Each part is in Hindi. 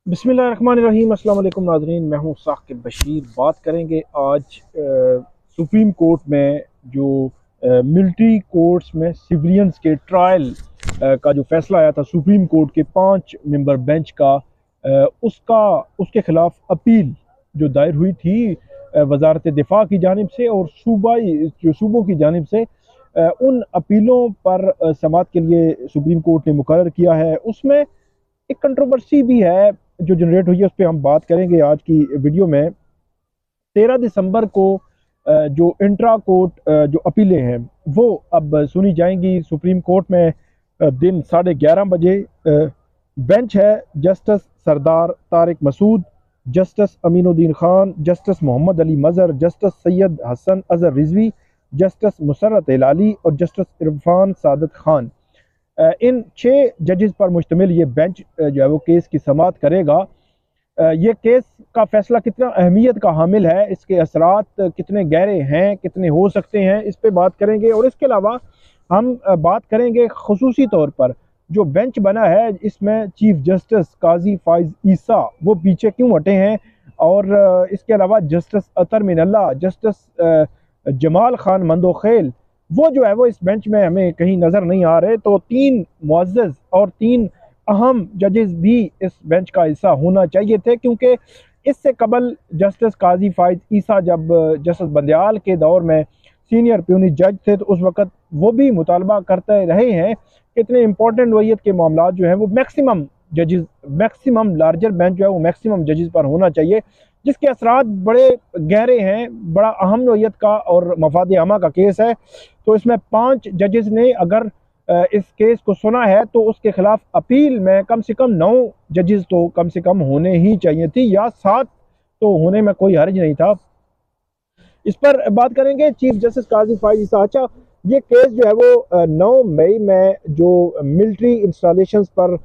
बिस्मिल्लाहिर्रहमानिर्रहीम। अस्सलाम वालेकुम नाज़रीन, मैं हूँ साकिब बशीर। बात करेंगे आज सुप्रीम कोर्ट में जो मिलिट्री कोर्ट्स में सिविलियंस के ट्रायल का जो फैसला आया था सुप्रीम कोर्ट के 5 मेंबर बेंच का, उसके ख़िलाफ़ अपील जो दायर हुई थी वजारत दिफा की जानिब से और सूबों की जानिब से, उन अपीलों पर समाअत के लिए सुप्रीम कोर्ट ने मुकर्रर किया है। उसमें एक कंट्रोवर्सी भी है जो जनरेट हुई है, उस पर हम बात करेंगे आज की वीडियो में। 13 दिसंबर को जो इंट्रा कोर्ट जो अपीलें हैं वो अब सुनी जाएंगी सुप्रीम कोर्ट में। दिन 11:30 बजे बेंच है justice Sardar Tariq Masood, justice Aminuddin Khan, justice Mohammad Ali Mazhar, justice Syed Hasan Azhar Rizvi, justice Musarrat Hilali और जस्टिस इरफान सादत खान। इन 6 जजेस पर मुश्तमिल ये बेंच जो है वो केस की समाअत करेगा। ये केस का फैसला कितना अहमियत का हामिल है, इसके असरात कितने गहरे हैं, कितने हो सकते हैं, इस पे बात करेंगे। और इसके अलावा हम बात करेंगे खुसूसी तौर पर जो बेंच बना है, इसमें चीफ जस्टिस काजी फाइज ईसा वो पीछे क्यों हटे हैं, और इसके अलावा जस्टिस अतर मिनल्ला, जस्टिस जमाल खान मंदोखेल वो जो है वो इस बेंच में हमें कहीं नज़र नहीं आ रहे। तो 3 मुअज़्ज़ज़ और 3 अहम जजेस भी इस बेंच का हिस्सा होना चाहिए थे, क्योंकि इससे कबल जस्टिस काजी फाइज ईसा जब जस्टिस बंदयाल के दौर में सीनियर प्यूनी जज थे तो उस वक़्त वो भी मुतालबा करते रहे हैं कि इतने इंपॉर्टेंट नोयत के मामला जो हैं वो मैक्सिमम लार्जर बेंच जो है वो मैक्सिमम जजेस पर होना चाहिए, जिसके असरात बड़े गहरे हैं, बड़ा अहम नोयत का और मफाद आमा का केस है। तो इसमें 5 जजेस ने अगर इस केस को सुना है तो उसके खिलाफ अपील में कम से कम 9 जजेस तो कम से कम होने ही चाहिए थी, या 7 तो होने में कोई हर्ज नहीं था। इस पर बात करेंगे। चीफ जस्टिस काजी फाइज ईसा, अच्छा ये केस जो है वो 9 मई में जो मिलिट्री इंस्टॉलेशंस पर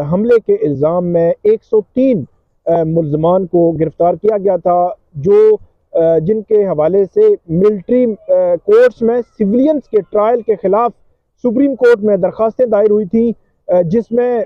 हमले के इल्ज़ाम में 103 मुल्ज़मान को गिरफ्तार किया गया था, जो जिनके हवाले से मिलिट्री कोर्ट्स में सिविलियंस के ट्रायल के खिलाफ सुप्रीम कोर्ट में दरख्वास्तें दायर हुई थी, जिसमें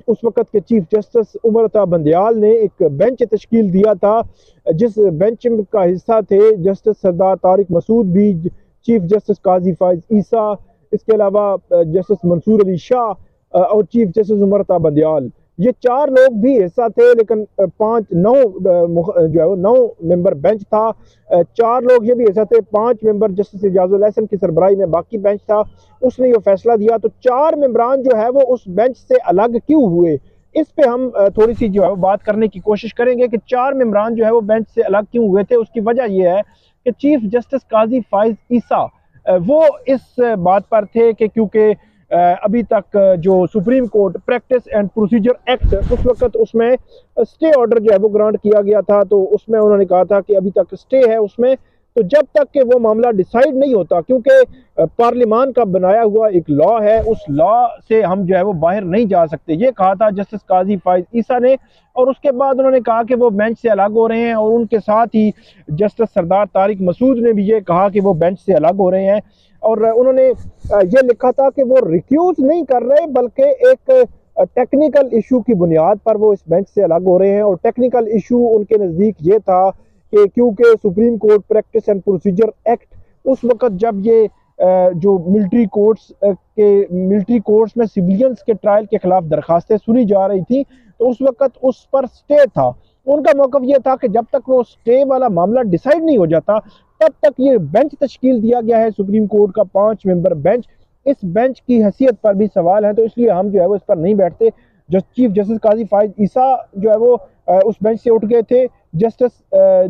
उस वक़्त के चीफ जस्टिस उमर अता बंदयाल ने एक बेंच तश्कील दिया था, जिस बेंच का हिस्सा थे जस्टिस सरदार तारिक मसूद भी, चीफ जस्टिस काजी फाइज ईसा, इसके अलावा जस्टिस मंसूर अली शाह और चीफ जस्टिस उमर अता बंदयाल। ये 4 लोग भी हिस्सा थे, लेकिन 9 जो है वो 9 मेंबर बेंच था। 4 लोग ये भी हिस्सा थे, 5 मेंबर जस्टिस इजाजुल हसन की सरबराही में बाकी बेंच था, उसने ये फैसला दिया। तो 4 मेंबरान जो है वो उस बेंच से अलग क्यों हुए, इस पे हम थोड़ी सी जो है वो बात करने की कोशिश करेंगे कि 4 मेंबरान जो है वो बेंच से अलग क्यों हुए थे। उसकी वजह यह है कि चीफ जस्टिस काजी फाइज ईसा वो इस बात पर थे कि क्योंकि अभी तक जो supreme court practice and procedure act, उस वक्त उसमें स्टे ऑर्डर जो है वो ग्रांट किया गया था, तो उसमें उन्होंने कहा था कि अभी तक स्टे है उसमें, तो जब तक कि वो मामला डिसाइड नहीं होता, क्योंकि पार्लियामान का बनाया हुआ एक लॉ है, उस लॉ से हम जो है वो बाहर नहीं जा सकते, ये कहा था जस्टिस काजी फाइज ईसा ने। और उसके बाद उन्होंने कहा कि वो बेंच से अलग हो रहे हैं, और उनके साथ ही जस्टिस सरदार तारिक मसूद ने भी ये कहा कि वो बेंच से अलग हो रहे हैं। और उन्होंने ये लिखा था कि वो रिक्यूज नहीं कर रहे, बल्कि एक टेक्निकल इशू की बुनियाद पर वो इस बेंच से अलग हो रहे हैं। और टेक्निकल इशू उनके नज़दीक ये था कि क्योंकि supreme court practice and procedure act, उस वक़्त जब ये जो मिलिट्री कोर्ट्स में सिविलियंस के ट्रायल के खिलाफ दरखास्तें सुनी जा रही थी, तो उस वक़्त उस पर स्टे था। उनका मौक़िफ़ ये था कि जब तक वो स्टे वाला मामला डिसाइड नहीं हो जाता तब तक ये बेंच तश्कील दिया गया है सुप्रीम कोर्ट का 5 मेंबर बेंच। इस बेंच की हैसियत पर भी सवाल है, तो इसलिए हम जो है वो इस पर नहीं बैठते। चीफ जस्टिस काजी फाइज ईसा जो है वो उस बेंच से उठ गए थे, जस्टिस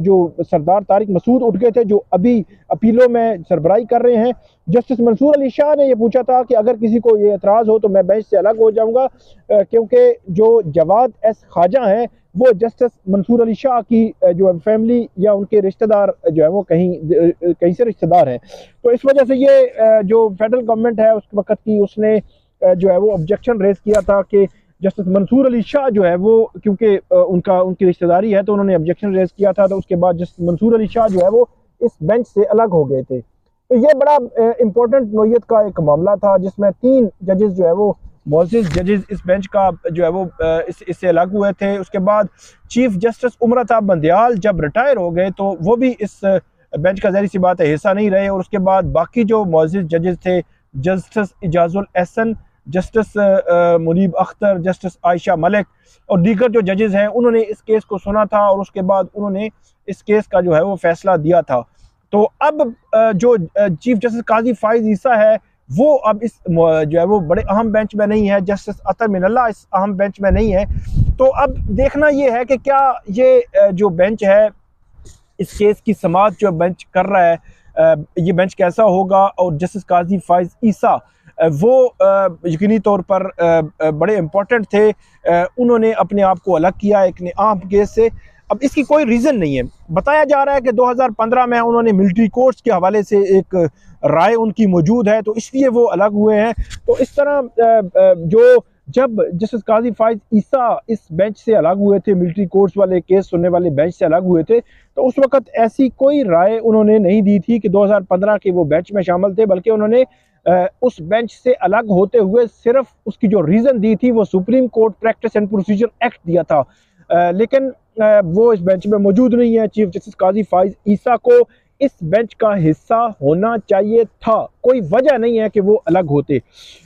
जो सरदार तारिक मसूद उठ गए थे जो अभी अपीलों में सरबराही कर रहे हैं। जस्टिस मंसूर अली शाह ने यह पूछा था कि अगर किसी को ये एतराज़ हो तो मैं बेंच से अलग हो जाऊंगा, क्योंकि जो जवाद एस ख्वाजा हैं वो जस्टिस मंसूर अली शाह की जो फैमिली या उनके रिश्तेदार जो है वो कहीं से रिश्तेदार हैं। तो इस वजह से ये जो फेडरल गवर्नमेंट है उस वक़्त की, उसने जो है वो ऑब्जेक्शन रेज किया था कि जस्टिस मंसूर अली शाह जो है वो, क्योंकि उनकी रिश्तेदारी है, तो उन्होंने ऑब्जेक्शन रेज किया था। तो उसके बाद जस्टिस मंसूर अली शाह जो है वो इस बेंच से अलग हो गए थे। तो ये बड़ा इंपॉर्टेंट नोयत का एक मामला था, जिसमें 3 जजेस जो है वो मोअज़्ज़िज़ जजेस इस बेंच का जो है वो इससे अलग हुए थे। उसके बाद चीफ जस्टिस उमरताब बंदयाल जब रिटायर हो गए तो वो भी इस बेंच का ज़ाहिर सी बात है हिस्सा नहीं रहे। और उसके बाद बाकी जो मोअज़्ज़िज़ जजेस थे, justice Ijazul Ahsan, justice Munib Akhtar, justice Ayesha Malik और दीगर जो जजेस हैं, उन्होंने इस केस को सुना था और उसके बाद उन्होंने इस केस का जो है वो फैसला दिया था। तो अब जो चीफ जस्टिस काजी फाइज ईसा है वो अब इस जो है वो बड़े अहम बेंच में नहीं है। जस्टिस अतर मिनल्ला इस अहम बेंच में नहीं है। तो अब देखना ये है कि क्या ये जो बेंच है, इस केस की समाअत जो बेंच कर रहा है, ये बेंच कैसा होगा। और जस्टिस काजी फाइज ईसा वो यकीनी तौर पर बड़े इम्पोर्टेंट थे। उन्होंने अपने आप को अलग किया एक आम केस से। अब इसकी कोई रीज़न नहीं है। बताया जा रहा है कि 2015 में उन्होंने मिलिट्री कोर्ट्स के हवाले से एक राय उनकी मौजूद है तो इसलिए वो अलग हुए हैं। तो इस तरह जो जब जस्टिस काजी फाइज ईसा इस बेंच से अलग हुए थे, मिलिट्री कोर्ट्स वाले केस सुनने वाले बेंच से अलग हुए थे, तो उस वक्त ऐसी कोई राय उन्होंने नहीं दी थी कि 2015 के वो बेंच में शामिल थे, बल्कि उन्होंने उस बेंच से अलग होते हुए सिर्फ उसकी जो रीज़न दी थी वो supreme court practice and procedure act दिया था। लेकिन वो इस बेंच में मौजूद नहीं है। चीफ जस्टिस काजी फाइज ईसा को इस बेंच का हिस्सा होना चाहिए था, कोई वजह नहीं है कि वो अलग होते।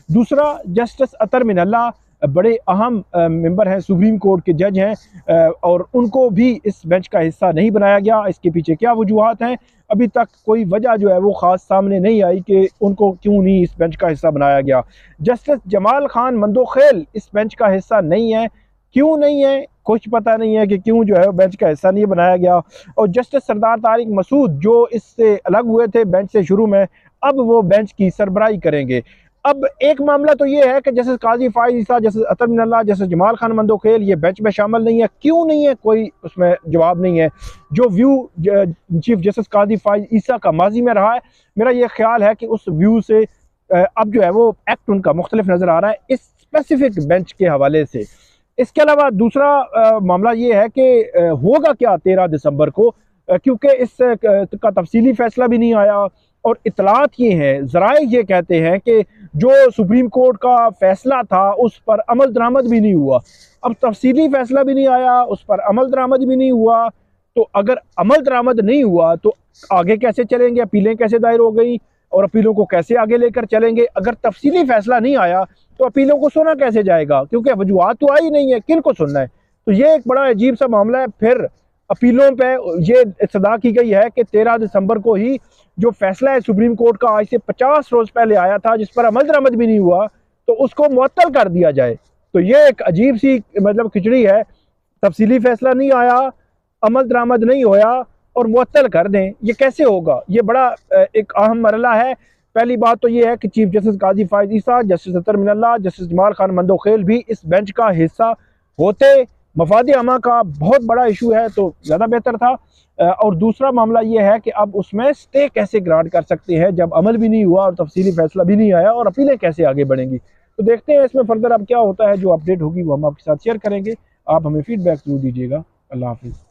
दूसरा, जस्टिस अतर मिनल्ला बड़े अहम मेंबर हैं, सुप्रीम कोर्ट के जज हैं और उनको भी इस बेंच का हिस्सा नहीं बनाया गया। इसके पीछे क्या वजूहात हैं, अभी तक कोई वजह जो है वो ख़ास सामने नहीं आई कि उनको क्यों नहीं इस बेंच का हिस्सा बनाया गया। जस्टिस जमाल खान मंदोखेल इस बेंच का हिस्सा नहीं है। क्यों नहीं है, कुछ पता नहीं है कि क्यों जो है बेंच का हिस्सा नहीं बनाया गया। और जस्टिस सरदार तारिक मसूद जो इससे अलग हुए थे बेंच से शुरू में, अब वो बेंच की सरबराही करेंगे। अब एक मामला तो ये है कि जैसे काजी फाइज ईसा, जैसे अतर मिनल्ला, जैसे जमाल खान मंदोखेल ये बेंच में शामिल नहीं है। क्यों नहीं है, कोई उसमें जवाब नहीं है। जो व्यू चीफ जस्टिस काजी फाइज ईसा का माजी में रहा है, मेरा ये ख्याल है कि उस व्यू से अब जो है वो एक्ट उनका मुख्तलिफ नज़र आ रहा है इस स्पेसिफिक बेंच के हवाले से। इसके अलावा दूसरा मामला ये है कि होगा क्या 13 दिसंबर को, क्योंकि इस का तफसीली फैसला भी नहीं आया। और इतलात ये हैं, ज़राए ये कहते हैं कि जो सुप्रीम कोर्ट का फैसला था उस पर अमल दरामद भी नहीं हुआ। अब तफसीली फैसला भी नहीं आया, उस पर अमल दरामद भी नहीं हुआ। तो अगर अमल दरामद नहीं हुआ तो आगे कैसे चलेंगे, अपीलें कैसे दायर हो गई और अपीलों को कैसे आगे लेकर चलेंगे। अगर तफसीली फैसला नहीं आया तो अपीलों को सुना कैसे जाएगा, क्योंकि वजूहात तो आई नहीं है, किन को सुनना है। तो ये एक बड़ा अजीब सा मामला है। फिर अपीलों पे ये सदा की गई है कि 13 दिसंबर को ही जो फैसला है सुप्रीम कोर्ट का आज से 50 रोज पहले आया था, जिस पर अमल दरामद भी नहीं हुआ, तो उसको मुअत्तल कर दिया जाए। तो ये एक अजीब सी मतलब खिचड़ी है। तफसीली फैसला नहीं आया, अमल दरामद नहीं होया और मुअत्तल कर दें, ये कैसे होगा। ये बड़ा एक अहम मरला है। पहली बात तो ये है कि चीफ जस्टिस काजी फाइज ईसा, जस्टिस अतर मिनल्ला, जस्टिस जमाल खान मंदोखेल भी इस बेंच का हिस्सा होते। मफाद अमा का बहुत बड़ा इशू है तो ज़्यादा बेहतर था। और दूसरा मामला ये है कि अब उसमें स्टे कैसे ग्रांट कर सकते हैं जब अमल भी नहीं हुआ और तफसीली फैसला भी नहीं आया, और अपीलें कैसे आगे बढ़ेंगी। तो देखते हैं इसमें फर्दर अब क्या होता है। जो अपडेट होगी वो हम आपके साथ शेयर करेंगे। आप हमें फीडबैक जरूर दीजिएगा। अल्लाह हाफिज़।